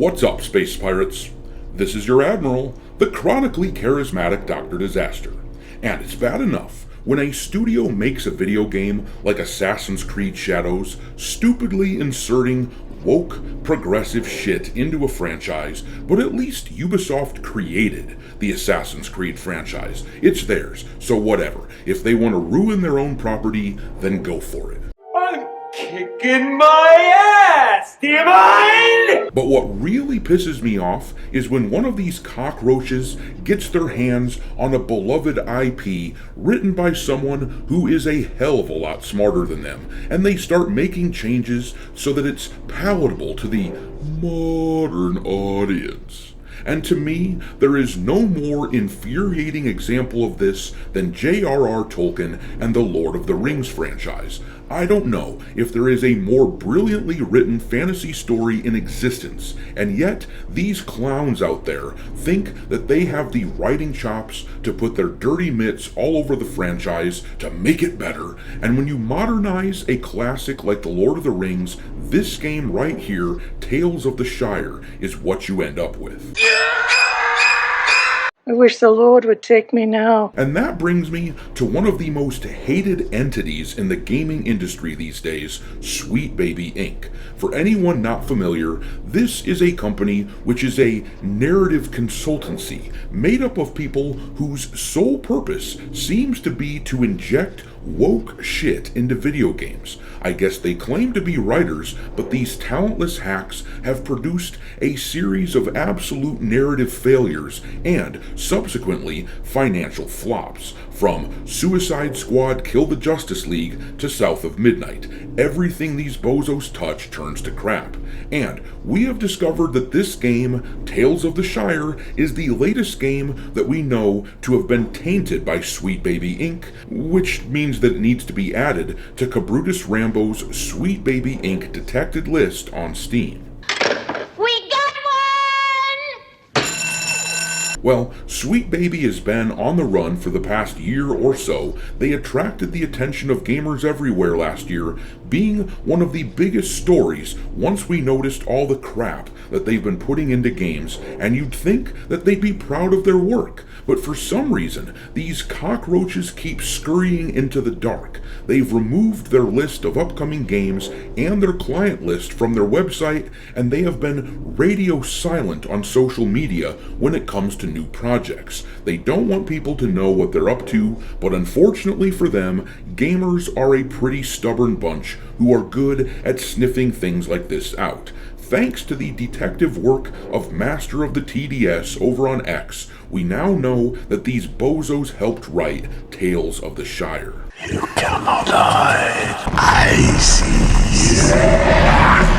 What's up, space pirates? This is your Admiral, the chronically charismatic Dr. Disaster. And it's bad enough when a studio makes a video game like Assassin's Creed Shadows, stupidly inserting woke, progressive shit into a franchise, but at least Ubisoft created the Assassin's Creed franchise. It's theirs, so whatever. If they want to ruin their own property, then go for it. I'm kicking my ass, damn it! But what really pisses me off is when one of these cockroaches gets their hands on a beloved IP written by someone who is a hell of a lot smarter than them, and they start making changes so that it's palatable to the modern audience. And to me, there is no more infuriating example of this than J.R.R. Tolkien and the Lord of the Rings franchise. I don't know if there is a more brilliantly written fantasy story in existence, and yet these clowns out there think that they have the writing chops to put their dirty mitts all over the franchise to make it better, and when you modernize a classic like The Lord of the Rings, this game right here, Tales of the Shire, is what you end up with. I wish the Lord would take me now. And that brings me to one of the most hated entities in the gaming industry these days, Sweet Baby Inc. For anyone not familiar, this is a company which is a narrative consultancy made up of people whose sole purpose seems to be to inject woke shit into video games. I guess they claim to be writers, but these talentless hacks have produced a series of absolute narrative failures and, subsequently, financial flops. From Suicide Squad Kill the Justice League to South of Midnight, everything these bozos touch turns to crap. And we have discovered that this game, Tales of the Shire, is the latest game that we know to have been tainted by Sweet Baby Inc., which means that it needs to be added to Cabrutus Rambo's Sweet Baby Inc. detected list on Steam. We got one! Well, Sweet Baby has been on the run for the past year or so. They attracted the attention of gamers everywhere last year, being one of the biggest stories once we noticed all the crap that they've been putting into games, and you'd think that they'd be proud of their work. But for some reason, these cockroaches keep scurrying into the dark. They've removed their list of upcoming games and their client list from their website, and they have been radio silent on social media when it comes to new projects. They don't want people to know what they're up to, but unfortunately for them, gamers are a pretty stubborn bunch who are good at sniffing things like this out. Thanks to the detective work of Master of the TDS over on X, we now know that these bozos helped write Tales of the Shire. You cannot hide. I see you.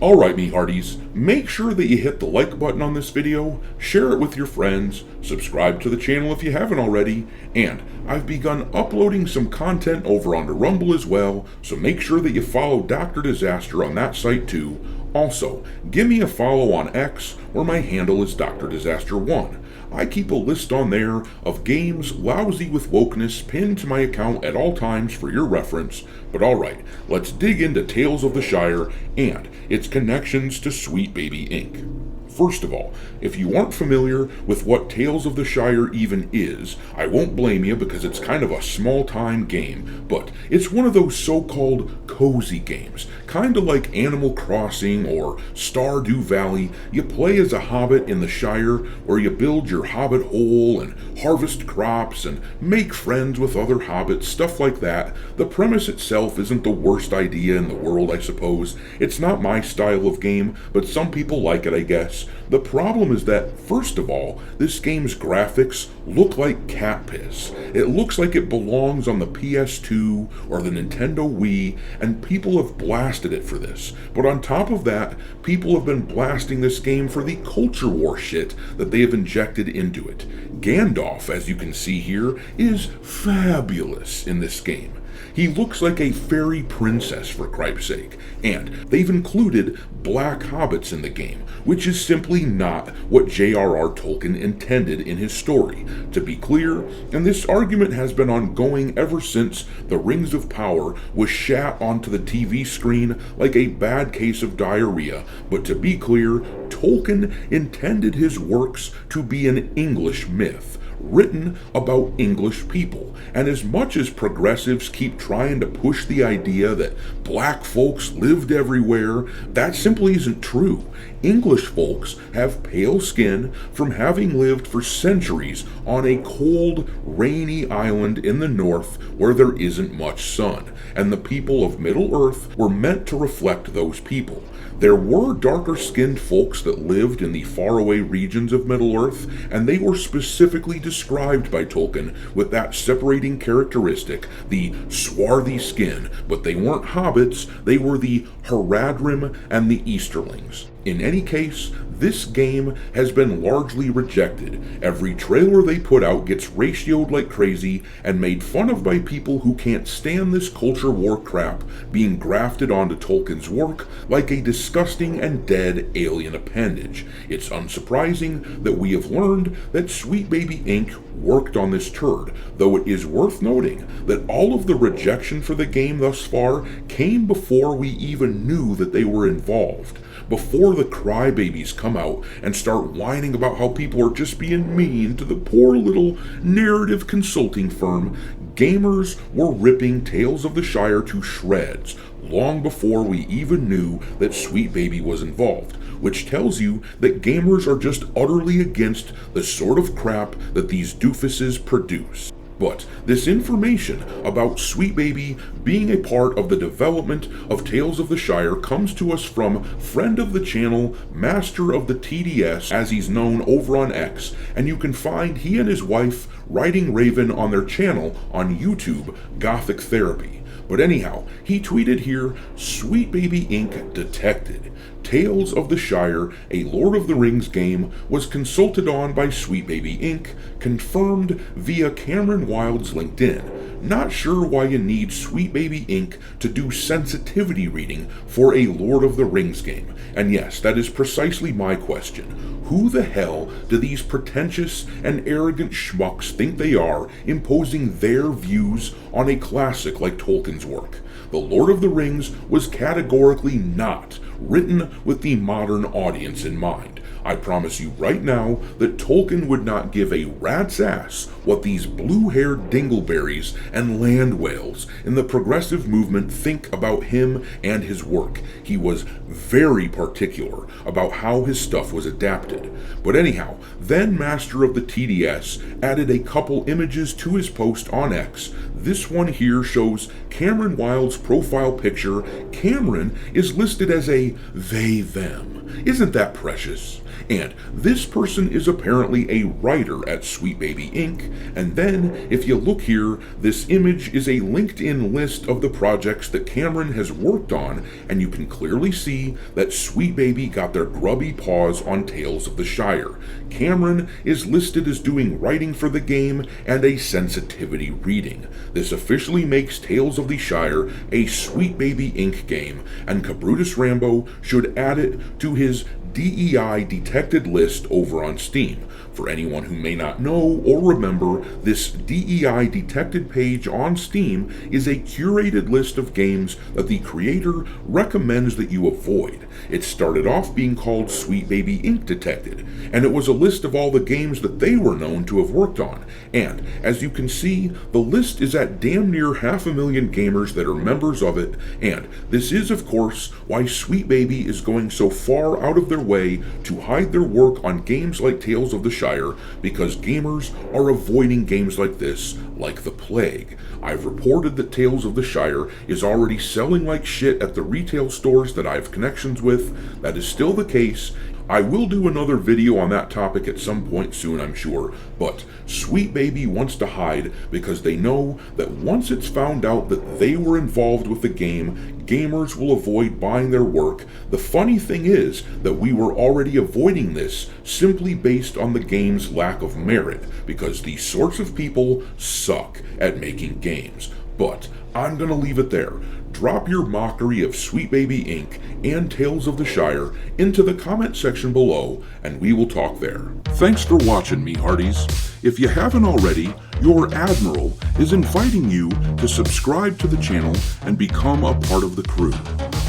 Alright, me hearties, make sure that you hit the like button on this video, share it with your friends, subscribe to the channel if you haven't already, and I've begun uploading some content over onto Rumble as well, so make sure that you follow Dr. Disaster on that site too. Also, give me a follow on X, where my handle is Dr. Disaster 1. I keep a list on there of games lousy with wokeness pinned to my account at all times for your reference. But alright, let's dig into Tales of the Shire and its connections to Sweet Baby Inc. First of all, if you aren't familiar with what Tales of the Shire even is, I won't blame you because it's kind of a small-time game, but it's one of those so-called cozy games, kind of like Animal Crossing or Stardew Valley. You play as a hobbit in the Shire, where you build your hobbit hole and harvest crops and make friends with other hobbits, stuff like that. The premise itself isn't the worst idea in the world, I suppose. It's not my style of game, but some people like it, I guess. The problem is that, first of all, this game's graphics look like cat piss. It looks like it belongs on the PS2 or the Nintendo Wii, and people have blasted it for this. But on top of that, people have been blasting this game for the culture war shit that they have injected into it. Gandalf, as you can see here, is fabulous in this game. He looks like a fairy princess, for cripe's sake, and they've included black hobbits in the game, which is simply not what J.R.R. Tolkien intended in his story. To be clear, and this argument has been ongoing ever since The Rings of Power was shat onto the TV screen like a bad case of diarrhea, but to be clear, Tolkien intended his works to be an English myth, written about English people. And as much as progressives keep trying to push the idea that black folks lived everywhere, that simply isn't true. English folks have pale skin from having lived for centuries on a cold, rainy island in the north where there isn't much sun, and the people of Middle-earth were meant to reflect those people. There were darker-skinned folks that lived in the faraway regions of Middle-earth, and they were specifically described by Tolkien with that separating characteristic, the swarthy skin, but they weren't hobbits, they were the Haradrim and the Easterlings. In any case, this game has been largely rejected. Every trailer they put out gets ratioed like crazy and made fun of by people who can't stand this culture war crap being grafted onto Tolkien's work like a disgusting and dead alien appendage. It's unsurprising that we have learned that Sweet Baby Inc. worked on this turd, though it is worth noting that all of the rejection for the game thus far came before we even knew that they were involved. Before the crybabies come out and start whining about how people are just being mean to the poor little narrative consulting firm, gamers were ripping Tales of the Shire to shreds long before we even knew that Sweet Baby was involved, which tells you that gamers are just utterly against the sort of crap that these doofuses produce. But this information about Sweet Baby being a part of the development of Tales of the Shire comes to us from friend of the channel, Master of the TDS, as he's known over on X, and you can find he and his wife Riding Raven on their channel on YouTube, Gothic Therapy. But anyhow, he tweeted here, Sweet Baby Inc. detected. Tales of the Shire, a Lord of the Rings game, was consulted on by Sweet Baby Inc., confirmed via Cameron Wild's LinkedIn. Not sure why you need Sweet Baby Inc. to do sensitivity reading for a Lord of the Rings game. And yes, that is precisely my question. Who the hell do these pretentious and arrogant schmucks think they are, imposing their views on a classic like Tolkien's work? The Lord of the Rings was categorically not written with the modern audience in mind. I promise you right now that Tolkien would not give a rat's ass what these blue-haired dingleberries and land whales in the progressive movement think about him and his work. He was very particular about how his stuff was adapted. But anyhow, then Master of the TDS added a couple images to his post on X. This one here shows Cameron Wild's profile picture. Cameron is listed as a they/them. Isn't that precious? And this person is apparently a writer at Sweet Baby Inc. And then, if you look here, this image is a LinkedIn list of the projects that Cameron has worked on, and you can clearly see that Sweet Baby got their grubby paws on Tales of the Shire. Cameron is listed as doing writing for the game and a sensitivity reading. This officially makes Tales of the Shire a Sweet Baby Inc. game, and Cabrutus Rambo should add it to his DEI detected list over on Steam. For anyone who may not know or remember, this DEI detected page on Steam is a curated list of games that the creator recommends that you avoid. It started off being called Sweet Baby Inc. Detected, and it was a list of all the games that they were known to have worked on. And, as you can see, the list is at damn near 500,000 gamers that are members of it, and this is, of course, why Sweet Baby is going so far out of their way to hide their work on games like Tales of the Shire, because gamers are avoiding games like this like the plague. I've reported that Tales of the Shire is already selling like shit at the retail stores that I have connections with. That is still the case. I will do another video on that topic at some point soon, I'm sure, but Sweet Baby wants to hide because they know that once it's found out that they were involved with the game, gamers will avoid buying their work. The funny thing is that we were already avoiding this simply based on the game's lack of merit, because these sorts of people suck at making games. But I'm gonna leave it there. Drop your mockery of Sweet Baby Inc. and Tales of the Shire into the comment section below, and we will talk there. Thanks for watching, me hearties. If you haven't already, your Admiral is inviting you to subscribe to the channel and become a part of the crew.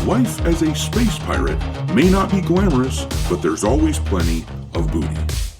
Life as a space pirate may not be glamorous, but there's always plenty of booty.